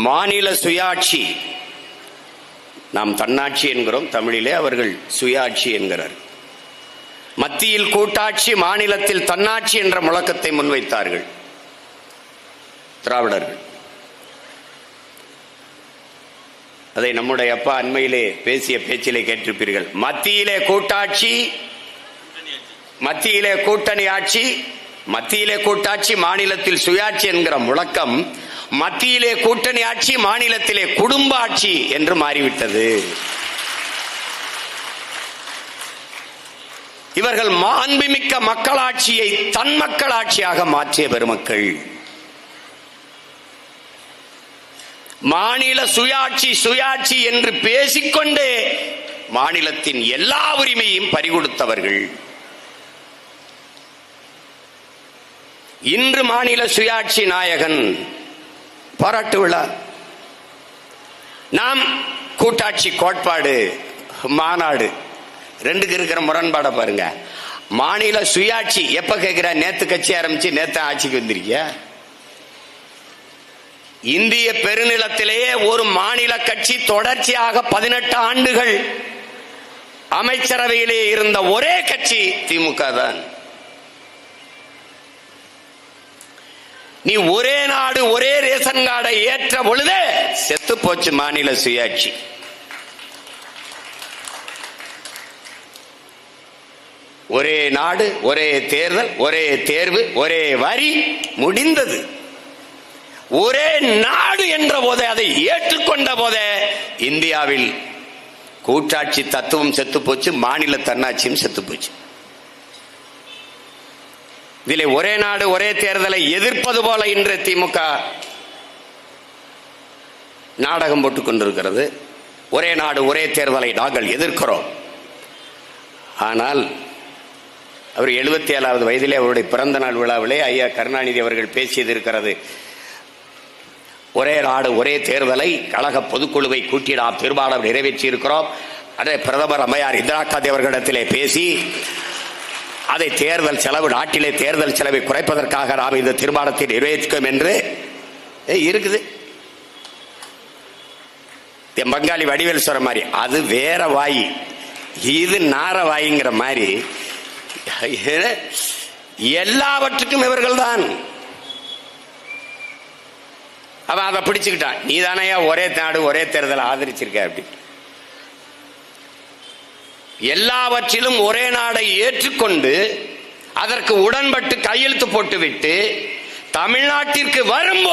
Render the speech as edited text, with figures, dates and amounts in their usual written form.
மாநில சுயாட்சி, நாம் தன்னாட்சி என்கிறோம் தமிழிலே, அவர்கள் சுயாட்சி என்கிறார். மத்தியில் கூட்டாட்சி, மாநிலத்தில் தன்னாட்சி என்ற முழக்கத்தை முன்வைத்தார்கள் திராவிடர்கள். அதை நம்முடைய அப்பா அண்மையிலே பேசிய பேச்சிலே கேட்டிருப்பீர்கள். மத்தியிலே கூட்டாட்சி, மத்தியிலே கூட்டணி ஆட்சி, மத்தியிலே கூட்டாட்சி மாநிலத்தில் சுயாட்சி என்கிற முழக்கம் மத்தியிலே கூட்டணி ஆட்சி மாநிலத்திலே குடும்ப ஆட்சி என்று மாறிவிட்டது. இவர்கள் மாண்புமிக்க மக்களாட்சியை தன் மக்களாட்சியாக மாற்றிய பெருமக்கள். மாநில சுயாட்சி சுயாட்சி என்று பேசிக்கொண்டே மாநிலத்தின் எல்லா உரிமையும் பறிகொடுத்தவர்கள். இன்று மாநில சுயாட்சி நாயகன் பாராட்டு விழா. நாம் கூட்டாட்சி கோட்பாடு மாநாடு ரெண்டுக்கு இருக்கிற முரண்பாட பாருங்க. மாநில சுயாட்சி எப்ப கேட்கிற? நேத்து கட்சி ஆரம்பிச்சு நேத்து ஆட்சிக்கு வந்திருக்கியா? இந்திய பெருநிலத்திலேயே ஒரு மாநில கட்சி தொடர்ச்சியாக 18 ஆண்டுகள் அமைச்சரவையிலே இருந்த ஒரே கட்சி திமுக தான். நீ ஒரே நாடு ஒரே ரேஷன் கார்டை ஏற்ற பொழுதே செத்து போச்சு மாநில சுயாட்சி. ஒரே நாடு ஒரே தேர்தல் ஒரே தேர்வு ஒரே வரி முடிந்தது. ஒரே நாடு என்ற போதே, அதை ஏற்றுக்கொண்ட போதே இந்தியாவில் கூட்டாட்சி தத்துவம் செத்து போச்சு, மாநில தன்னாட்சியும் செத்து போச்சு. இதிலே ஒரே நாடு ஒரே தேர்தலை எதிர்ப்பது போல இன்று திமுக நாடகம் போட்டுக் கொண்டிருக்கிறது. ஒரே நாடு ஒரே தேர்தலை நாங்கள் எதிர்க்கிறோம். ஆனால் அவர் 77வது வயதிலே அவருடைய பிறந்த நாள் விழாவிலே ஐயா கருணாநிதி அவர்கள் பேசியது இருக்கிறது. ஒரே நாடு ஒரே தேர்தலை கழக பொதுக்குழுவை கூட்டி நாம் தீர்மானம் நிறைவேற்றி இருக்கிறோம். அதை பிரதமர் அம்மையார் இந்திரா காந்தி அவர்களிடத்திலே பேசி அதை தேர்தல் செலவு, நாட்டிலே தேர்தல் செலவை குறைப்பதற்காக நாம் இந்த தீர்மானத்தை நிறைவேற்றுவோம் என்று இருக்குது. பங்காளி வடிவேல் சொல்ற மாதிரி அது வேற வாய், இது நார வாய்ங்கிற மாதிரி எல்லாவற்றுக்கும் இவர்கள் தான். அவன் அதை பிடிச்சுக்கிட்டான். நீ தானையா ஒரே நாடு ஒரே தேர்தலை ஆதரிச்சிருக்க அப்படி. எல்லாவற்றிலும் ஒரே நாடை ஏற்றுக்கொண்டு அதற்கு உடன்பட்டு கையெழுத்து போட்டுவிட்டு தமிழ்நாட்டிற்கு வரும்